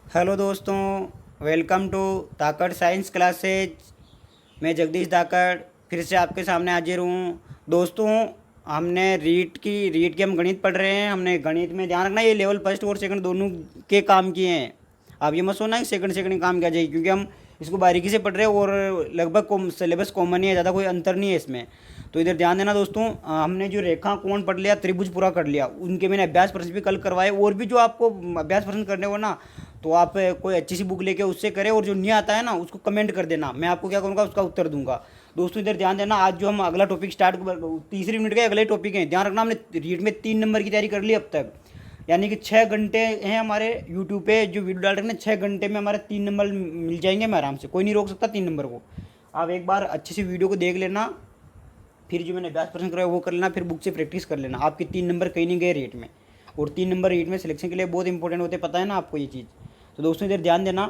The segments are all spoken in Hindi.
हेलो दोस्तों, welcome to Dhakad science classes. मैं जगदीश धाकड़ फिर से आपके सामने हाजिर हूँ। दोस्तों, हमने रीट की हम गणित पढ़ रहे हैं। हमने गणित में ध्यान रखना, ये लेवल फर्स्ट और सेकंड दोनों के काम किए हैं। आप ये मत सोचना कि सेकंड सेकंड काम किया जाए, क्योंकि हम इसको बारीकी से पढ़ रहे हैं और लगभग सिलेबस कॉमन ही है, ज़्यादा कोई अंतर नहीं है इसमें। तो इधर ध्यान देना दोस्तों। हमने जो रेखा कोण पढ़ लिया, त्रिभुज पूरा कर लिया, उनके मैंने अभ्यास प्रश्न भी कल करवाए। और भी जो आपको अभ्यास प्रश्न करने हो ना, तो आप कोई अच्छी सी बुक लेके उससे करें, और जो नहीं आता है ना उसको कमेंट कर देना, मैं आपको क्या करूँगा उसका उत्तर दूंगा। दोस्तों इधर ध्यान देना, आज जो हम अगला टॉपिक स्टार्ट, तीसरी मिनट के अगले टॉपिक हैं, ध्यान रखना। हमने रीड में 3 नंबर की तैयारी कर ली अब तक, यानी कि 6 घंटे हैं हमारे यूट्यूब पे जो वीडियो डाल रहे हैं। 6 घंटे में हमारे 3 नंबर मिल जाएंगे हमें आराम से, कोई नहीं रोक सकता 3 नंबर को। आप एक बार अच्छे से वीडियो को देख लेना, फिर जो मैंने अभ्यास प्रश्न कराया वो कर लेना, फिर बुक से प्रैक्टिस कर लेना। आपके 3 नंबर कहीं नहीं गए रेट में, और 3 नंबर रेट में सिलेक्शन के लिए बहुत इंपॉर्टेंट होते हैं, पता है ना आपको ये चीज़। तो दोस्तों इधर ध्यान देना।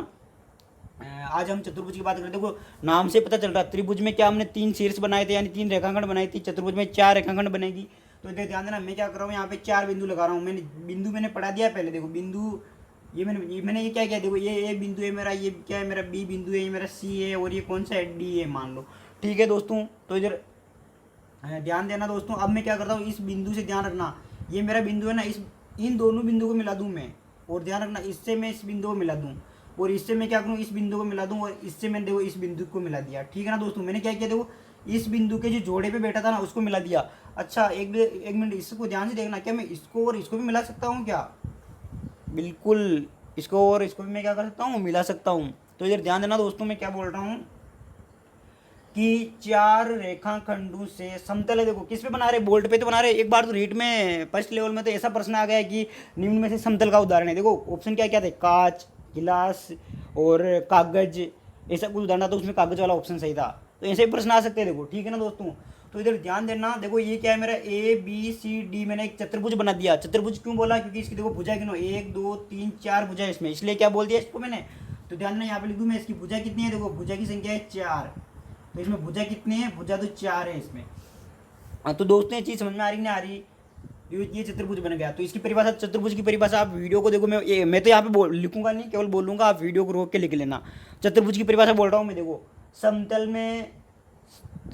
आज हम चतुर्भुज की बात करते हैं। देखो नाम से पता चल रहा है, त्रिभुज में क्या हमने 3 शीर्ष बनाए थे, यानी 3 रेखाखंड बनाई थी। चतुर्भुज में 4 रेखाखंड बनेगी। तो इधर ध्यान देना, मैं क्या कर रहा हूँ, यहाँ पे 4 बिंदु लगा रहा हूँ। मैंने पढ़ा दिया पहले। देखो बिंदु, ये क्या किया, देखो ये ए बिंदु है मेरा, ये क्या है मेरा बी बिंदु है, ये मेरा सी है, और ये कौन सा है, डी है मान लो। ठीक है दोस्तों, तो इधर ध्यान देना दोस्तों। अब मैं क्या करता हूँ, इस बिंदु से ध्यान रखना, ये मेरा बिंदु है ना, इस इन दोनों बिंदु को मिला दूँ मैं। और ध्यान रखना, इससे मैं इस बिंदु को मिला दूँ, और इससे मैं क्या करूँ, इस बिंदु को मिला दूँ, और इससे मैंने देखो इस बिंदु को मिला दिया। ठीक है ना दोस्तों, मैंने क्या किया, देखो इस बिंदु के जो जोड़े पे बैठा था ना उसको मिला दिया। अच्छा एक मिनट, इसको ध्यान से देखना, क्या मैं इसको और इसको भी मिला सकता हूँ क्या? बिल्कुल, इसको और इसको भी मैं क्या कर सकता हूँ, मिला सकता हूँ। तो इधर ध्यान देना दोस्तों, मैं क्या बोल रहा हूँ कि 4 रेखाखंडों से समतल है। देखो किस पे बना रहे, बोल्ट पे तो बना रहे। एक बार तो रीट में फर्स्ट लेवल में तो ऐसा प्रश्न आ गया है कि निम्न में से समतल का उदाहरण है। देखो ऑप्शन क्या क्या थे, कांच, गिलास और कागज, ऐसा कुछ उदाहरण था, तो उसमें कागज वाला ऑप्शन सही था। तो ऐसे ही प्रश्न आ सकते हैं, देखो ठीक है ना दोस्तों। तो इधर ध्यान देना, देखो ये क्या है मेरा ए बी सी डी, मैंने एक चतुर्भुज बना दिया। चतुर्भुज क्यों बोला, क्योंकि इसकी देखो भुजा गिनो, 1 2 3 4 भुजा इसमें, इसलिए क्या बोल दिया इसको मैंने। तो ध्यान देना, यहाँ पे लिख दूँ मैं, इसकी भुजा कितनी है, देखो भुजा की संख्या है 4। तो इसमें भुजा कितनी है, भुजा तो 4 है इसमें। हाँ तो दोस्तों ये चीज़ समझ में आ रही नहीं आ रही, ये चतुर्भुज बन गया। तो इसकी परिभाषा, चतुर्भुज की परिभाषा आप वीडियो को देखो, मैं तो यहाँ पे लिखूंगा नहीं, केवल बोलूंगा, आप वीडियो को रोक के लिख लेना। चतुर्भुज की परिभाषा बोल रहा हूँ मैं, देखो समतल में,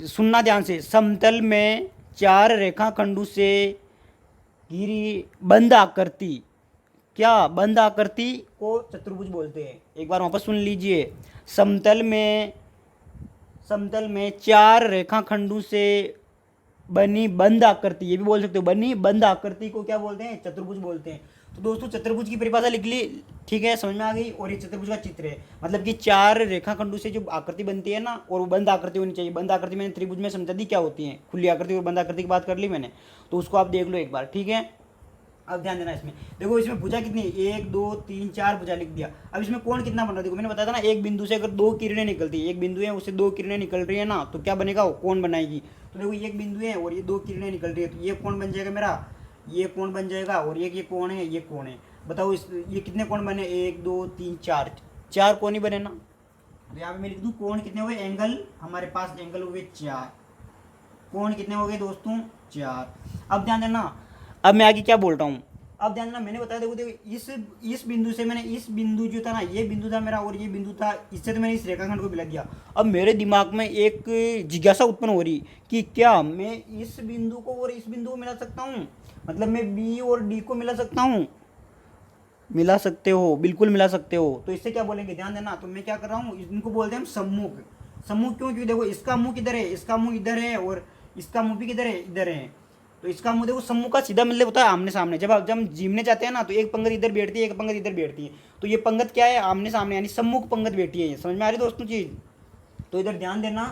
सुनना ध्यान से, समतल में 4 रेखाखंडों से घिरी बंद आकृति, क्या बंद आकृति को चतुर्भुज बोलते हैं। एक बार वापस सुन लीजिए, समतल में समतल में 4 रेखाखंडों से बनी बंद आकृति, ये भी बोल सकते हो, बनी बंद आकृति को क्या बोलते हैं, चतुर्भुज बोलते हैं। तो दोस्तों चतुर्भुज की परिभाषा लिख ली, ठीक है, समझ में आ गई। और ये चतुर्भुज का चित्र है, मतलब कि 4 रेखाखंडों से जो आकृति बनती है ना, और वो बंद आकृति होनी चाहिए। बंद आकृति मैंने त्रिभुज में समझा दी क्या होती है, खुली आकृति और बंद आकृति की बात कर ली मैंने, तो उसको आप देख लो एक बार, ठीक है। अब ध्यान देना इसमें, देखो इसमें भुजा कितनी है, 1 2 3 4 भुजा लिख दिया। अब इसमें कोण कितना बन रहा है, देखो मैंने बताया था ना, एक बिंदु से अगर 2 किरणें निकलती है, एक बिंदु है उससे 2 किरणें निकल रही है ना, तो क्या बनेगा, वो कोण बनाएगी। तो देखो ये एक बिंदु है और ये 2 किरणें निकल रही है, तो ये कोण बन जाएगा मेरा, ये कोण बन जाएगा, और ये कोण है, ये कोण है। बताओ इस ये कितने कोण बने, 1 2 3 4, 4 कोण ही बने ना। तो यहाँ पे मैं लिख दूँ कोण कितने हुए, एंगल हमारे पास एंगल हुए 4, कोण कितने हो गए दोस्तों, 4। अब ध्यान देना, अब मैं आगे क्या बोल रहा हूँ। अब ध्यान देना, मैंने बताया, देखो देखो इस बिंदु से मैंने, इस बिंदु जो था ना, ये बिंदु था मेरा और ये बिंदु था, इससे तो मैंने इस रेखाखंड को मिला दिया। अब मेरे दिमाग में एक जिज्ञासा उत्पन्न हो रही कि क्या मैं इस बिंदु को और इस बिंदु को मिला सकता हूँ, मतलब मैं बी और डी को मिला सकता हूँ। मिला सकते हो, बिल्कुल मिला सकते हो। तो इससे क्या बोलेंगे, ध्यान देना। तो मैं क्या कर रहा हूँ, इनको बोलते हैं हम सम्मुख। सम्मुख क्यों, क्योंकि देखो इसका मुंह किधर है, इसका मुंह इधर है, और इसका मुंह भी किधर है, इधर है। तो इसका मुंह देखो, सम्मुख का सीधा मतलब होता है आमने सामने। जब हम जीमने जाते हैं ना, तो एक पंगत इधर बैठती है, एक पंगत इधर बैठती है, तो ये पंगत क्या है, आमने सामने, यानी सम्मुख पंगत बैठी है। समझ में आ रही दोस्तों चीज़। तो इधर ध्यान देना,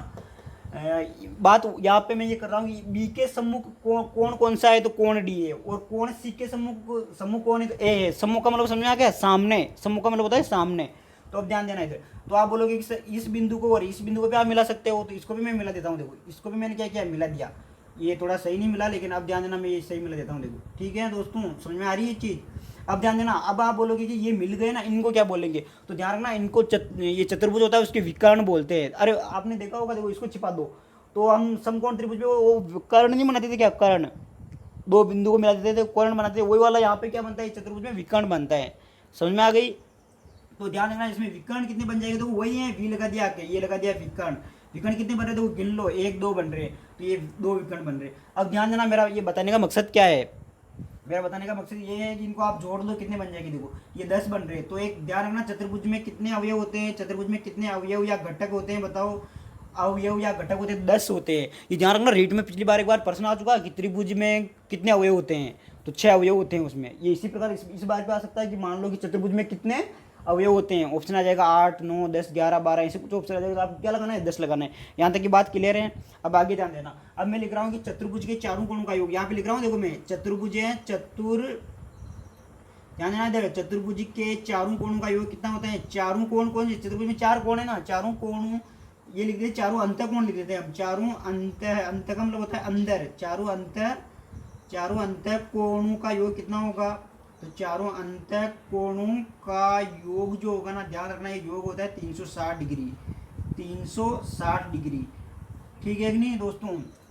बात यहाँ पे मैं ये कर रहा हूँ कि बी के सम्मुख कोण कौन सा है, तो कोण डी है, और कोण सी के सम्मुख कौन है, तो ए है। सम्मुख का मतलब समझ में आ गया, सामने, सम्मुख का मतलब होता है सामने। तो अब ध्यान देना इधर, तो आप बोलोगे कि सर इस बिंदु को और इस बिंदु को भी आप मिला सकते हो, तो इसको भी मैं मिला देता हूँ। देखो इसको भी मैंने क्या किया, मिला दिया। ये थोड़ा सही नहीं मिला, लेकिन अब ध्यान देना, मैं ये सही मिला देता हूँ। देखो ठीक है दोस्तों, समझ में आ रही है चीज़। अब ध्यान देना, अब आप बोलोगे कि ये मिल गए ना, इनको क्या बोलेंगे, तो ध्यान रखना, इनको ये चतुर्भुज होता है उसके विकर्ण बोलते हैं। अरे आपने देखा होगा, देखो इसको छिपा दो। तो हम समकोण त्रिभुज पे वो कर्ण नहीं बनाते थे क्या, कर्ण, 2 बिंदु को मिला देते थे, कर्ण बनाते थे, वही वाला यहाँ पे क्या बनता है, चतुर्भुज में विकर्ण बनता है। समझ में आ गई। तो ध्यान रखना इसमें विकर्ण कितने बन जाएंगे, तो वही है वी लगा दिया आके, ये लगा दिया विकर्ण। विकर्ण कितने बन रहे थे वो गिन लो, 1 2 बन रहे, तो ये 2 विकर्ण बन रहे। अब ध्यान देना, मेरा ये बताने का मकसद क्या है, मेरा बताने का मकसद ये है कि इनको आप जोड़ लो कितने बन जाएंगे। देखो ये 10 बन रहे, तो एक ध्यान रखना चतुर्भुज में कितने अवयव होते हैं, चतुर्भुज में कितने अवयव या घटक होते हैं, बताओ। अवयव या घटक होते हैं 10 होते हैं। ये ध्यान रखना, रीट में पिछली बार एक बार प्रश्न आ चुका है कि त्रिभुज में कितने अवयव होते हैं, तो 6 अवयव होते हैं उसमें। ये इसी प्रकार इस बार पे आ सकता है कि मान लो कि चतुर्भुज में कितने अवयव होते हैं, ऑप्शन आ जाएगा 8 9 10 11 12, ऐसे कुछ ऑप्शन आ जाएगा। आपको क्या लगाना है, 10 लगाना है। यहाँ तक की बात क्लियर है। अब आगे ध्यान देना, अब मैं लिख रहा हूँ कि चतुर्भुज के चारों कोणों का योग, यहाँ पे लिख रहा हूँ, देखो मैं चतुर्भुज है, ध्यान देना, देखो चतुर्भुज के चारों कोणों का योग कितना होता है, चारों कोण कौन से, चतुर्भुज में 4 कोण है ना, चारों कोणों, ये लिख देते चारों अंत कोण लिख देते हैं हम, चारों अंत का मतलब होता है अंदर, चारों अंत कोणों का योग कितना होगा, तो चारों अंत कोणों का योग जो होगा ना, ध्यान रखना, ये योग होता है 360 डिग्री, 360 डिग्री, ठीक है कि नहीं दोस्तों।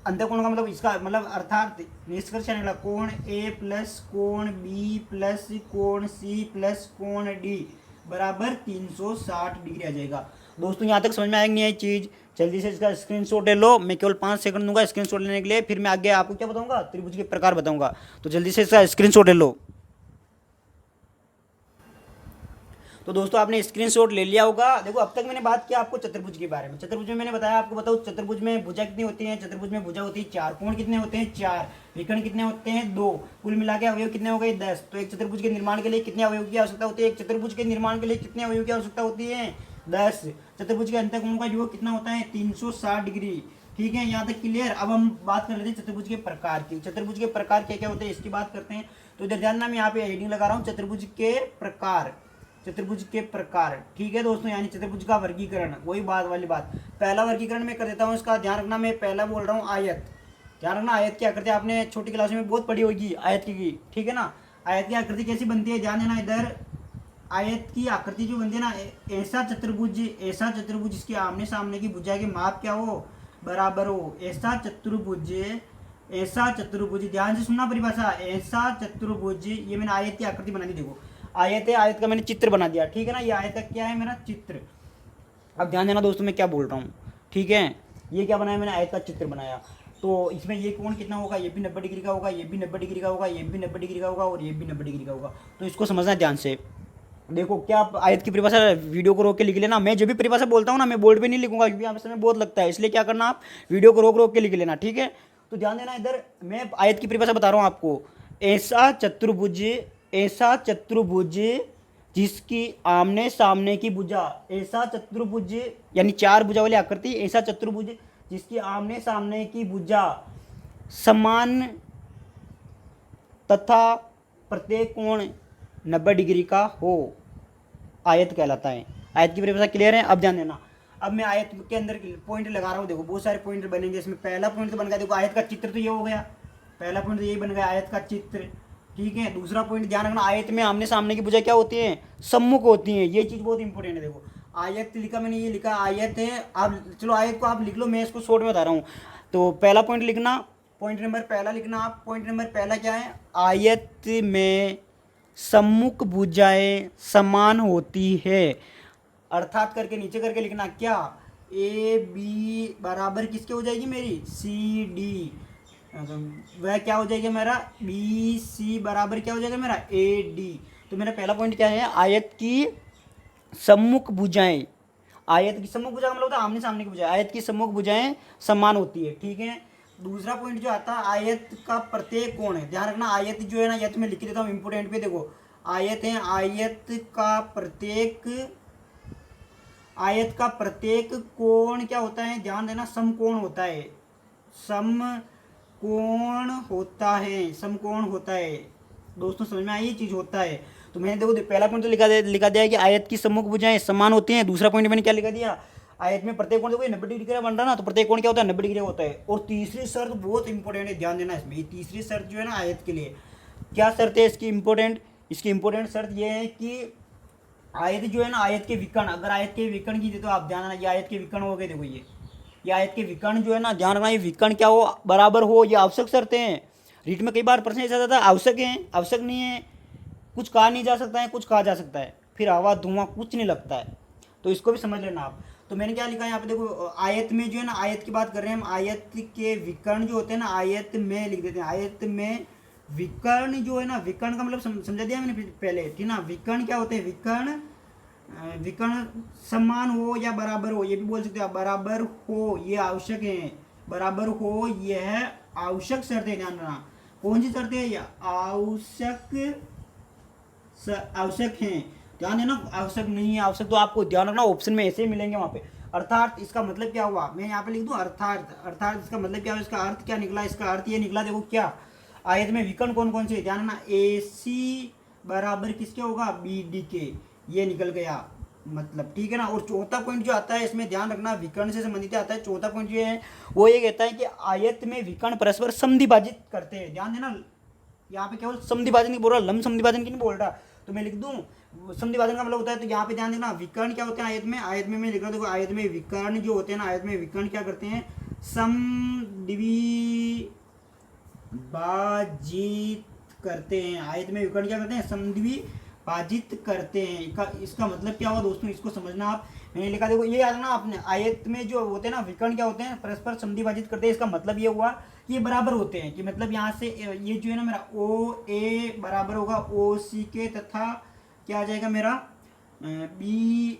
अंतःकोण का मतलब इसका मतलब अर्थात निष्कर्ष निकला, कोण ए प्लस कोण बी प्लस कोण सी प्लस कोण डी बराबर 360 डिग्री आ जाएगा। दोस्तों यहाँ तक समझ में आएगी नहीं ये चीज़, जल्दी से इसका स्क्रीनशॉट ले लो। मैं केवल 5 सेकंड दूंगा स्क्रीनशॉट लेने के लिए, फिर मैं आगे आपको क्या बताऊंगा, त्रिभुज के प्रकार बताऊंगा। तो जल्दी से इसका स्क्रीनशॉट ले लो। तो दोस्तों आपने स्क्रीनशॉट ले लिया होगा। देखो अब तक मैंने बात किया आपको चतुर्भुज के बारे में। चतुर्भुज में मैंने बताया आपको, बताओ चतुर्भुज में भुजा कितनी होती है, चतुर्भुज में भुजा होती है 4, कोण कितने होते हैं 4, विकर्ण कितने होते हैं 2, कुल मिला के अवयव कितने हो गए 10। तो एक चतुर्भुज के निर्माण के लिए कितने अवयव की आवश्यकता होती है, एक चतुर्भुज के निर्माण के लिए कितने अवयव की आवश्यकता होती है 10। चतुर्भुज के अंतःकोण का योग कितना होता है 360 डिग्री, ठीक है, यहाँ तक क्लियर। अब हम बात कर लेते हैं चतुर्भुज के प्रकार की। चतुर्भुज के प्रकार क्या क्या होते हैं इसकी बात करते हैं। तो इधर ध्यान, मैं यहाँ पे हेडिंग लगा रहा हूँ चतुर्भुज के प्रकार, चतुर्भुज के प्रकार, ठीक है दोस्तों, यानी चतुर्भुज का वर्गीकरण, वही बात वाली बात। पहला वर्गीकरण मैं कर देता हूँ इसका, ध्यान रखना, मैं पहला बोल रहा हूँ आयत। ध्यान रखना, आयत की आकृति आपने छोटी क्लास में बहुत पढ़ी होगी आयत की, ठीक है ना। आयत की आकृति कैसी बनती है, ध्यान देना इधर, आयत की आकृति जो बनती है ना, ऐसा चतुर्भुज जिसके आमने सामने की भुजा के माप क्या हो, बराबर हो, ऐसा चतुर्भुज, ध्यान से सुनना परिभाषा, ऐसा चतुर्भुज, ये मैंने आयत की आकृति बना दी। देखो आयत है, आयत का मैंने चित्र बना दिया, ठीक है ना, ये आयत का क्या है मेरा चित्र। अब ध्यान देना दोस्तों मैं क्या बोल रहा हूँ, ठीक है, ये क्या बनाया मैंने, आयत का चित्र बनाया। तो इसमें ये कोण कितना होगा, ये भी 90 डिग्री का होगा, ये भी 90 डिग्री का होगा, ये भी 90 डिग्री का होगा, और ये भी 90 डिग्री का होगा। तो इसको समझना ध्यान से। देखो क्या आप आयत की परिभाषा वीडियो को रोक के लिख लेना। मैं जो भी परिभाषा बोलता हूँ ना, मैं बोर्ड पे नहीं लिखूंगा क्योंकि यहाँ पे समय बहुत लगता है, इसलिए क्या करना, आप वीडियो को रोक के लिख लेना, ठीक है। तो ध्यान देना, इधर मैं आयत की परिभाषा बता रहा हूँ आपको, ऐसा चतुर्भुज जिसकी आमने सामने की भुजा, ऐसा चतुर्भुज यानी 4 भुजा वाली आकृति, ऐसा चतुर्भुज जिसकी आमने सामने की भुजा समान तथा प्रत्येक कोण 90 डिग्री का हो, आयत कहलाता है। आयत की परिभाषा क्लियर है। अब ध्यान देना, अब मैं आयत के अंदर पॉइंट लगा रहा हूँ। देखो बहुत सारे पॉइंट बनेंगे इसमें। पहला पॉइंट तो बन गया, देखो आयत का चित्र तो ये हो गया, पहला पॉइंट तो यही बन गया आयत का चित्र, ठीक है। दूसरा पॉइंट ध्यान रखना, आयत में आमने सामने की भुजा क्या होती है, सम्मुख होती है, ये चीज़ बहुत इंपॉर्टेंट है। देखो आयत लिखा मैंने, ये लिखा आयत है, आप चलो आयत को आप लिख लो, मैं इसको शॉर्ट में बता रहा हूँ। तो पहला पॉइंट लिखना, पॉइंट नंबर पहला लिखना आप, पॉइंट नंबर पहला क्या है, आयत में सम्मुख भुजाएं समान होती है, अर्थात करके नीचे करके लिखना क्या, ए बी बराबर किसके हो जाएगी मेरी, सी डी, वह क्या हो जाएगा मेरा, बी सी बराबर क्या हो जाएगा मेरा, ए डी। तो मेरा पहला पॉइंट क्या है, आयत की सम्मुख भुजाएं, आयत की सम्मुख भुजा मतलब होता है आमने सामने की भुजाएं, आयत की सम्मुख भुजाएं समान होती है, ठीक है। दूसरा पॉइंट जो आता है, आयत का प्रत्येक कोण है, ध्यान रखना, आयत जो है ना, यह तो मैं लिख देता हूँ इंपोर्टेंट पे, देखो आयत है, आयत का प्रत्येक कोण क्या होता है, ध्यान देना, समकोण होता है, समकोण होता है दोस्तों, समझ में आई ये चीज़ होता है। तो मैंने देखो पहला पॉइंट तो लिखा दिया है कि आयत की सम्मुख भुजाएं समान होती हैं। दूसरा पॉइंट मैंने क्या लिखा दिया, आयत में प्रत्येक कोण, देखो 90 डिग्री का बन रहा ना, तो प्रत्येक कोण क्या होता है 90 डिग्री होता है। और तीसरी शर्त बहुत इंपॉर्टेंट है, ध्यान देना इसमें, ये तीसरी शर्त जो है ना आयत के लिए, क्या शर्त है इसकी इंपॉर्टेंट, इसकी इंपॉर्टेंट शर्त ये है कि आयत जो है ना, आयत के विकर्ण, अगर आयत के विकर्ण की, तो आप ध्यान रखना, ये आयत के विकर्ण हो गए, देखो ये आयत के विकर्ण जो है ना, ध्यान रखना, ये विकर्ण क्या हो, बराबर हो, ये आवश्यक शर्तें हैं। रीट में कई बार प्रश्न ऐसा आता है आवश्यक है, आवश्यक नहीं है, कुछ कहा नहीं जा सकता है, कुछ कहा जा सकता है, फिर हवा धुआं कुछ नहीं लगता है, तो इसको भी समझ लेना आप। तो मैंने क्या लिखा है यहाँ पे देखो, आयत में जो है ना, आयत की बात कर रहे हैं हम, आयत के विकर्ण जो होते हैं ना, आयत में लिख देते हैं, आयत में विकर्ण जो है ना, विकर्ण का मतलब समझा दिया मैंने पहले, ठीक ना। विकर्ण क्या होते हैं, विकर्ण विकर्ण समान हो या बराबर हो, ये भी बोल सकते हो आप, बराबर हो ये आवश्यक है, बराबर हो यह आवश्यक शर्त है, ध्यान रखना। कौन सी शर्त है, ये आवश्यक है, ध्यान देना। आवश्यक नहीं है, आवश्यक तो आपको ध्यान रखना ऑप्शन में ऐसे ही मिलेंगे वहाँ पे। अर्थात इसका मतलब क्या हुआ, मैं यहाँ पे लिख दूँ अर्थात, अर्थात इसका मतलब क्या हुआ, इसका अर्थ क्या निकला, इसका अर्थ ये निकला, देखो क्या, आयत में विकर्ण कौन कौन से, ध्यान रखना, ए सी बराबर किसके होगा, बी डी के, ये निकल गया मतलब, ठीक है ना। और चौथा पॉइंट जो आता है इसमें ध्यान रखना, विकर्ण से संबंधित आता है, चौथा पॉइंट जो है वो ये कहता है कि आयत में विकर्ण परस्पर समद्विभाजित करते हैं, ध्यान देना। यहाँ पे केवल समद्विभाजन नहीं बोल रहा, लंब समद्विभाजन की नहीं बोल रहा, तो मैं लिख दूँ समद्विभाजन का मतलब होता है, तो यहाँ पे ध्यान देना, विकर्ण क्या होते हैं आयत में, आयत में मैं लिख रहा हूँ, देखो आयत में विकर्ण जो होते हैं ना, आयत में विकर्ण क्या करते हैं, समद्विभाजित करते हैं, आयत में विकर्ण क्या करते हैं, समद्विभाजित करते हैं। इसका मतलब क्या हुआ दोस्तों, इसको समझना आप। मैंने लिखा देखो, ये याद ना आपने, आयत में जो होते हैं ना विकर्ण क्या होते हैं, परस्पर समद्विभाजित करते हैं, इसका मतलब ये हुआ कि ये बराबर होते हैं, कि मतलब यहाँ से ये जो है ना मेरा ओ ए बराबर होगा ओ सी के, तथा क्या आ जाएगा मेरा बी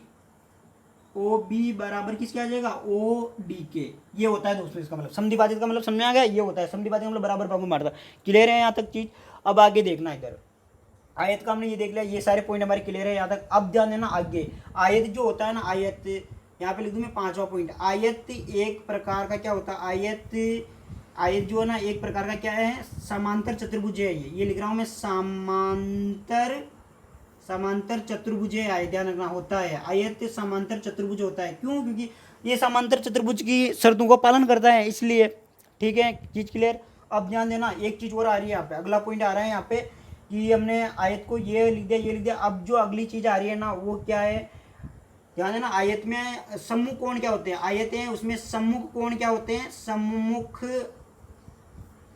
ओ बी बराबर किसके आ जाएगा, ओ डी के, ये होता है दोस्तों इसका मतलब। समद्विभाजित का मतलब समझ में आ गया, ये होता है समद्विभाजित का मतलब बराबर भागों में बांटता। क्लियर है यहाँ तक चीज। अब आगे देखना, इधर आयत का हमने ये देख लिया, ये सारे पॉइंट हमारे क्लियर है यहाँ तक। अब ध्यान देना आगे, आयत जो होता है ना, आयत यहाँ पे लिख दूँ मैं पांचवा पॉइंट, आयत एक प्रकार का क्या होता है, आयत जो है ना एक प्रकार का क्या है, समांतर चतुर्भुज है, ये लिख रहा हूँ मैं, समांतर चतुर्भुज है आयत, ध्यान रखना होता है, आयत समांतर चतुर्भुज होता है। क्यों, क्योंकि ये समांतर चतुर्भुज की शर्तों को पालन करता है, इसलिए, ठीक है, चीज क्लियर। अब ध्यान देना, एक चीज और आ रही है यहाँ पे, अगला पॉइंट आ रहा है यहाँ पे, कि हमने आयत को ये लिख दिया, ये लिख दिया। अब जो अगली चीज आ रही है ना वो क्या है, ध्यान देना, आयत में सम्मुख कोण क्या होते हैं, आयत है उसमें सम्मुख कोण क्या होते हैं,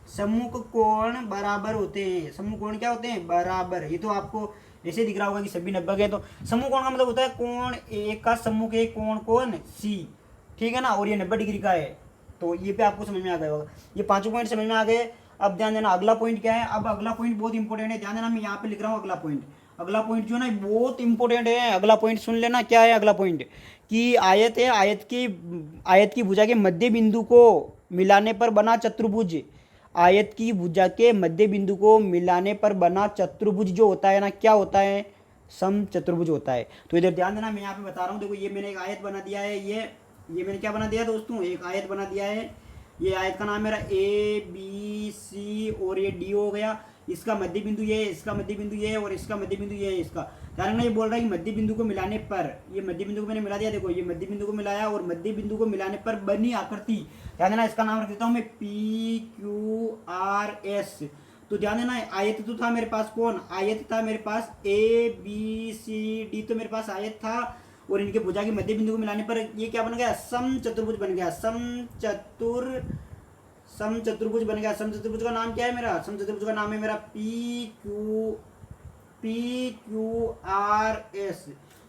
सम्मुख कोण बराबर होते हैं, सम्मुख कोण क्या होते हैं, बराबर। ये तो आपको ऐसे दिख रहा होगा कि सभी 90 है, तो सम्मुख कोण का मतलब होता है कोण ए का सम्मुख है कोण कौन सी, ठीक है ना, और ये 90 डिग्री का है, तो ये पे आपको समझ में आ गया होगा। ये पांचों पॉइंट समझ में आ गए। अब ध्यान देना अगला पॉइंट क्या है, अब अगला पॉइंट बहुत इंपॉर्टेंट है, ध्यान देना, मैं यहाँ पे लिख रहा हूँ अगला पॉइंट, अगला पॉइंट जो है ना बहुत इंपॉर्टेंट है, अगला पॉइंट सुन लेना क्या है अगला पॉइंट, कि आयत है, आयत की भुजा के मध्य बिंदु को मिलाने पर बना चतुर्भुज, आयत की भुजा के मध्य बिंदु को मिलाने पर बना चतुर्भुज जो होता है ना, क्या होता है, सम चतुर्भुज होता है। तो इधर ध्यान देना, मैं यहाँ पे बता रहा हूँ, देखो ये मैंने एक आयत बना दिया है, ये मैंने क्या बना दिया दोस्तों, एक आयत बना दिया है, ये आयत का नाम मेरा ए बी सी और ये डी हो गया, इसका मध्य बिंदु ये है, इसका मध्य बिंदु ये है, और इसका मध्य बिंदु ये है। इसका ध्यान रखना, ये बोल रहा है कि मध्य बिंदु को मिलाने पर, ये मध्य बिंदु को मैंने मिला दिया, देखो ये मध्य बिंदु को मिलाया, और मध्य बिंदु को मिलाने पर बनी आकृति, ध्यान देना इसका नाम रख देता हूँ मैं पी क्यू आर एस। तो ध्यान देना, आयत तो था मेरे पास, कौन आयत था मेरे पास, ए बी सी डी तो मेरे पास आयत था, और इनके भुजा के मध्य बिंदु को मिलाने पर ये क्या बन गया, सम चतुर्भुज बन गया, सम चतुर्भुज बन गया। सम चतुर्भुज का नाम क्या है मेरा, सम चतुर्भुज का नाम है मेरा पी क्यू आर एस।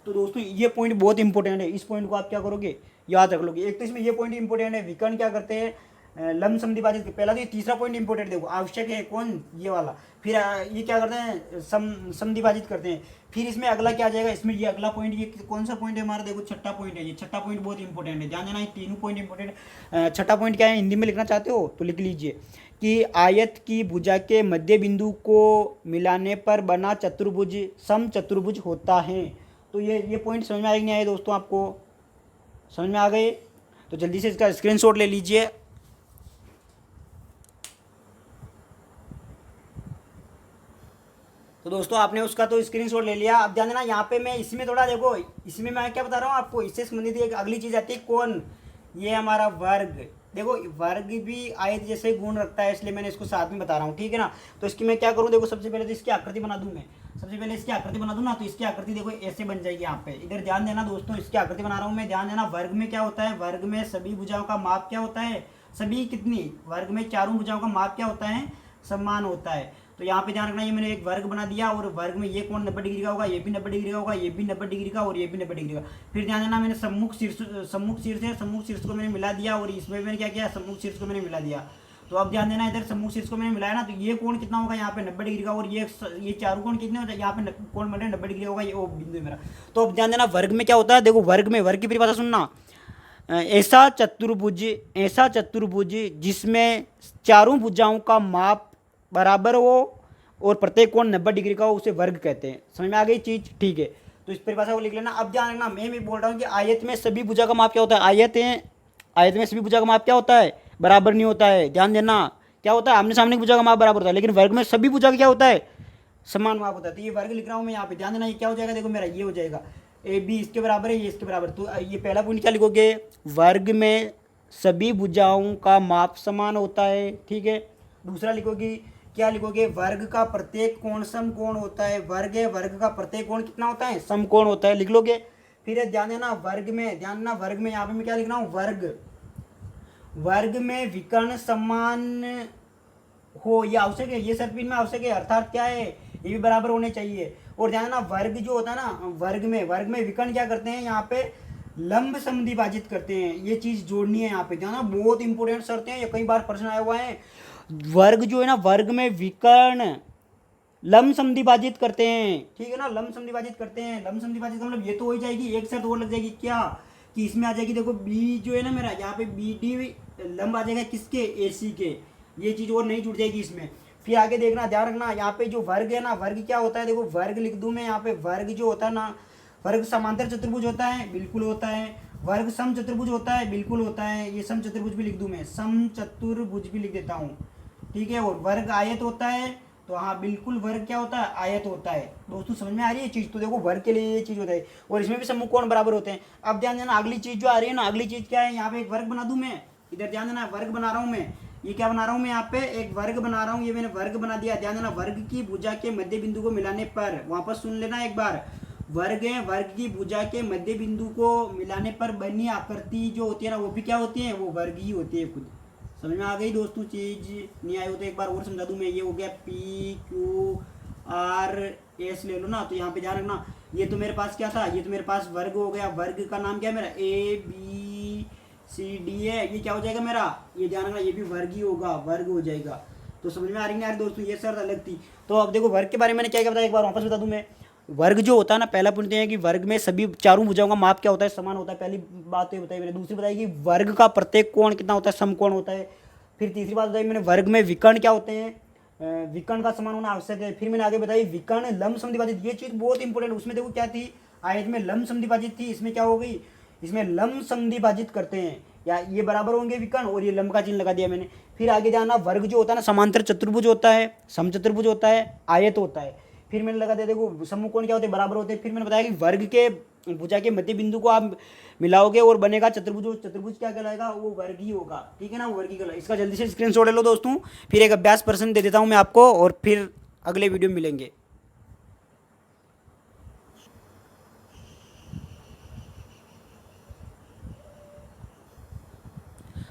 तो दोस्तों ये पॉइंट बहुत इंपॉर्टेंट है, इस पॉइंट को आप क्या करोगे, याद रख लोगे। एक तो इसमें ये पॉइंट इंपॉर्टेंट है, विकर्ण क्या करते हैं, लंब समद्विभाजित, पहला तो ये तीसरा पॉइंट इंपॉर्टेंट देखो, आवश्यक है कौन, ये वाला। फिर ये क्या करते हैं, समद्विभाजित करते हैं। फिर इसमें अगला क्या आ जाएगा, इसमें ये अगला पॉइंट, ये कौन सा पॉइंट है हमारा, देखो छठा पॉइंट है, ये छठा पॉइंट बहुत इंपॉर्टेंट है, ध्यान देना, ये तीनों पॉइंट इंपॉर्टेंट है। छठा पॉइंट क्या है, हिंदी में लिखना चाहते हो तो लिख लीजिए, कि आयत की भुजा के मध्य बिंदु को मिलाने पर बना चतुर्भुज सम चतुर्भुज होता है। तो ये पॉइंट समझ में आए कि नहीं आए दोस्तों, आपको समझ में आ गए, तो जल्दी से इसका स्क्रीनशॉट ले लीजिए। तो दोस्तों आपने उसका तो स्क्रीनशॉट ले लिया। अब ध्यान देना, यहाँ पे मैं इसमें थोड़ा देखो, इसमें मैं क्या बता रहा हूँ आपको, इससे संबंधित एक अगली चीज़ आती है, कौन, ये हमारा वर्ग। देखो वर्ग भी आयत जैसे गुण रखता है, इसलिए मैंने इसको साथ में बता रहा हूँ, ठीक है ना। तो इसकी मैं क्या करूँ, देखो सबसे पहले तो इसकी आकृति बना दूँ मैं, सबसे पहले इसकी आकृति बना दूँ ना, तो इसकी आकृति देखो ऐसे बन जाएगी यहाँ पे। इधर ध्यान देना दोस्तों, इसकी आकृति बना रहा हूँ मैं, ध्यान देना, वर्ग में क्या होता है, वर्ग में सभी भुजाओं का माप क्या होता है, सभी कितनी, वर्ग में चारों भुजाओं का माप क्या होता है, समान होता है। तो यहाँ पे ध्यान रखना, ये मैंने एक वर्ग बना दिया और वर्ग में ये कोण 90 डिग्री का होगा, ये भी 90 डिग्री का होगा, ये भी 90 डिग्री का और ये भी 90 डिग्री का। फिर ध्यान देना, मैंने सम्मुख शीर्ष है, सम्मुख शीर्ष को मैंने मिला दिया और इसमें मैंने क्या किया, सम्मुख शीर्ष को मैंने मिला दिया। तो अब ध्यान देना, इधर सम्मुख शीर्ष को मैंने मिलाया ना, तो ये कोण कितना होगा यहाँ पे 90 डिग्री का, और ये चारों कोण कितने होते हैं, यहाँ पे कोण बन रहे 90 डिग्री होगा, ये वो बिंदु है मेरा। तो अब ध्यान देना, वर्ग में क्या होता है, देखो वर्ग की परिभाषा सुनना, ऐसा चतुर्भुज जिसमें चारों भुजाओं का माप बराबर हो और प्रत्येक कोण 90 डिग्री का हो, उसे वर्ग कहते हैं। समझ में आ गई चीज, ठीक है। तो इस परिभाषा को लिख लेना। अब ध्यान रखना, मैं बोल रहा हूँ कि आयत में सभी भुजा का माप क्या होता है, आयत में सभी भुजा का माप क्या होता है, बराबर नहीं होता है। ध्यान देना, क्या होता है, आमने सामने की भुजा का माप बराबर होता है, लेकिन वर्ग में सभी भुजा का क्या होता है, समान माप होता है। तो ये वर्ग लिख रहा हूँ मैं यहाँ पे, ध्यान देना, ये क्या हो जाएगा, देखो मेरा ये हो जाएगा ए बी इसके बराबर है, ये इसके बराबर। तो ये पहला पॉइंट क्या लिखोगे, वर्ग में सभी भुजाओं का माप समान होता है, ठीक है। दूसरा लिखोगे, क्या लिखोगे, वर्ग का प्रत्येक कोण समकोण होता है, वर्ग है, वर्ग का प्रत्येक कोण कितना होता है, समकोण होता है, लिख लोगे। फिर ध्यान देना, वर्ग में यहाँ पे मैं क्या लिख रहा हूँ, वर्ग में विकर्ण समान हो, ये आवश्यक है, ये शर्त भी में आवश्यक है, अर्थात क्या है, ये भी बराबर होने चाहिए। और ध्यान देना, वर्ग जो होता है ना, वर्ग में विकर्ण क्या करते हैं, यहाँ पे लंब समद्विभाजित करते हैं, ये चीज जोड़नी है यहाँ पे, ध्यान, बहुत इंपॉर्टेंट शर्त है, ये कई बार प्रश्न आया हुआ है। वर्ग जो है ना, वर्ग में विकर्ण लंब समद्विभाजित करते हैं, ठीक है ना, लंब समद्विभाजित करते हैं। लंब समद्विभाजित का मतलब ये तो हो ही जाएगी, एक शर्त और लग जाएगी, क्या, कि इसमें आ जाएगी, देखो बी जो है ना मेरा, यहाँ पे बी डी लंब आ जाएगा किसके, ए सी के, ये चीज और नहीं जुड़ जाएगी इसमें। फिर आगे देखना, ध्यान रखना, यहाँ पे जो वर्ग है ना, वर्ग क्या होता है, देखो वर्ग लिख दूं मैं यहाँ पे, वर्ग जो होता है ना, वर्ग समांतर चतुर्भुज होता है, बिल्कुल होता है। वर्ग सम चतुर्भुज होता है, बिल्कुल होता है। ये सम चतुर्भुज भी लिख दूं मैं, सम चतुर्भुज भी लिख देता हूँ, ठीक है। और वर्ग आयत होता है, तो हाँ बिल्कुल, वर्ग क्या होता है, आयत होता है। दोस्तों समझ में आ रही है चीज, तो देखो वर्ग के लिए ये चीज होता है, और इसमें भी सम्मुख कोण बराबर होते हैं। अब ध्यान देना, अगली चीज जो आ रही है ना, अगली चीज क्या है, यहाँ पे एक वर्ग बना दूं मैं, इधर ध्यान देना, वर्ग बना रहा हूँ मैं, ये क्या बना रहा हूँ मैं, यहाँ पे एक वर्ग बना रहा हूँ, ये मैंने वर्ग बना दिया। ध्यान देना, वर्ग की भुजा के मध्य बिंदु को मिलाने पर, वापस सुन लेना एक बार, वर्ग है, वर्ग की भुजा के मध्य बिंदु को मिलाने पर बनी आकृति जो होती है ना, वो भी क्या होती है, वो वर्ग ही होती है खुद। समझ में आ गई दोस्तों चीज, नहीं आई हो तो एक बार और समझा दूं मैं। ये हो गया पी क्यू आर एस, ले लो ना। तो यहाँ पे ध्यान रखना, ये तो मेरे पास क्या था, ये तो मेरे पास वर्ग हो गया, वर्ग का नाम क्या है मेरा, ए बी सी डी है, ये क्या हो जाएगा मेरा, ये ध्यान रखना, ये भी वर्ग ही होगा, वर्ग हो जाएगा। तो समझ में आ रही है यार दोस्तों, ये शर्त अलग थी। तो अब देखो वर्ग के बारे में मैंने क्या क्या बताया, एक बार वापस बता दूं मैं। वर्ग जो होता है ना, पहला पॉइंट है कि वर्ग में सभी चारों भुजाओं का माप क्या होता है, समान होता है, पहली बात तो ये बताई मैंने। दूसरी बताई कि वर्ग का प्रत्येक कोण कितना होता है, समकोण होता है। फिर तीसरी बात बताई मैंने, वर्ग में विकर्ण क्या होते हैं, विकर्ण का समान होना आवश्यक है। फिर मैंने आगे बताई विकर्ण लंब समद्विभाजित, ये चीज बहुत इंपॉर्टेंट, उसमें देखो क्या थी, आयत में लंब समद्विभाजित थी, इसमें क्या हो गई, इसमें लंब समद्विभाजित करते हैं, या ये बराबर होंगे विकर्ण, और ये लंब का चिन्ह लगा दिया मैंने। फिर आगे जाना, वर्ग जो होता है ना, समांतर चतुर्भुज होता है, समचतुर्भुज होता है, आयत होता है। फिर मैंने लगा दिया, देखो समकोण क्या होते हैं, बराबर होते हैं। फिर मैंने बताया कि वर्ग के भुजा के मध्य बिंदु को आप मिलाओगे और बनेगा चतुर्भुज, चतुर्भुज क्या कहलाएगा, वो वर्ग ही होगा, ठीक है ना, वो वर्ग ही कहलाएगा। इसका जल्दी से स्क्रीनशॉट ले लो दोस्तों, फिर एक अभ्यास प्रश्न दे देता हूँ मैं आपको, और फिर अगले वीडियो में मिलेंगे।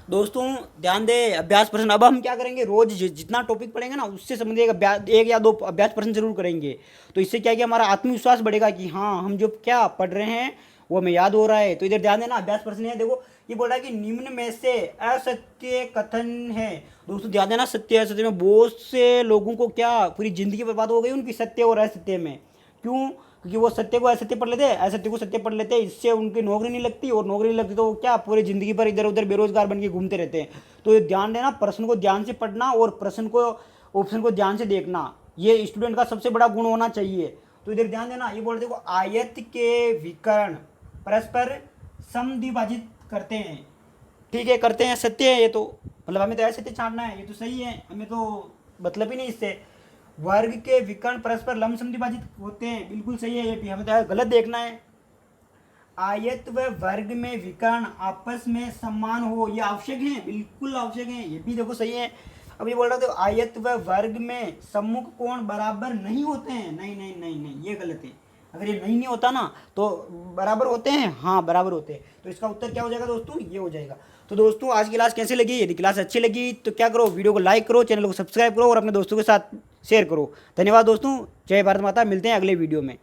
दोस्तों ध्यान दे, अभ्यास प्रश्न। अब हम क्या करेंगे, रोज जितना टॉपिक पढ़ेंगे ना, उससे संबंधित एक या दो अभ्यास प्रश्न जरूर करेंगे। तो इससे क्या किया, हमारा आत्मविश्वास बढ़ेगा कि हाँ, हम जो क्या पढ़ रहे हैं वो हमें याद हो रहा है। तो इधर ध्यान देना, अभ्यास प्रश्न है, देखो ये बोल रहा है कि निम्न में से असत्य कथन है। दोस्तों ध्यान देना, सत्य असत्य में बहुत से लोगों को क्या पूरी जिंदगी बर्बाद हो गई उनकी सत्य और असत्य में। क्यों, क्योंकि वो सत्य को असत्य पढ़ लेते, असत्य को सत्य पढ़ लेते, इससे उनकी नौकरी नहीं लगती, और नौकरी नहीं लगती तो वो क्या पूरी जिंदगी पर इधर उधर बेरोजगार बन के घूमते रहते हैं। तो ध्यान देना, प्रश्न को ध्यान से पढ़ना और प्रश्न को, ऑप्शन को ध्यान से देखना, ये स्टूडेंट का सबसे बड़ा गुण होना चाहिए। तो इधर ध्यान देना, ये बोल देखो, आयत के विकर्ण परस्पर समद्विभाजित करते हैं, ठीक है, करते हैं, सत्य है ये तो, मतलब हमें तो ऐसे सत्य छांटना है, ये तो सही है, हमें तो मतलब ही नहीं इससे। वर्ग के विकर्ण परस्पर लंब समद्विभाजित होते हैं, बिल्कुल सही है, ये भी हमें तो गलत देखना है। आयत व वर्ग में विकर्ण आपस में समान हो, ये आवश्यक है, बिल्कुल आवश्यक है, ये भी देखो सही है। अब ये बोल रहा था आयत व वर्ग में सम्मुख कोण बराबर नहीं होते हैं, नहीं नहीं नहीं नहीं, ये गलत है। अगर ये नहीं होता ना तो बराबर होते हैं, हाँ बराबर होते हैं। तो इसका उत्तर क्या हो जाएगा दोस्तों, ये हो जाएगा। तो दोस्तों आज की क्लास कैसे लगी, यदि क्लास अच्छी लगी तो क्या करो, वीडियो को लाइक करो, चैनल को सब्सक्राइब करो और अपने दोस्तों के साथ शेयर करो। धन्यवाद दोस्तों, जय भारत माता। मिलते हैं अगले वीडियो में।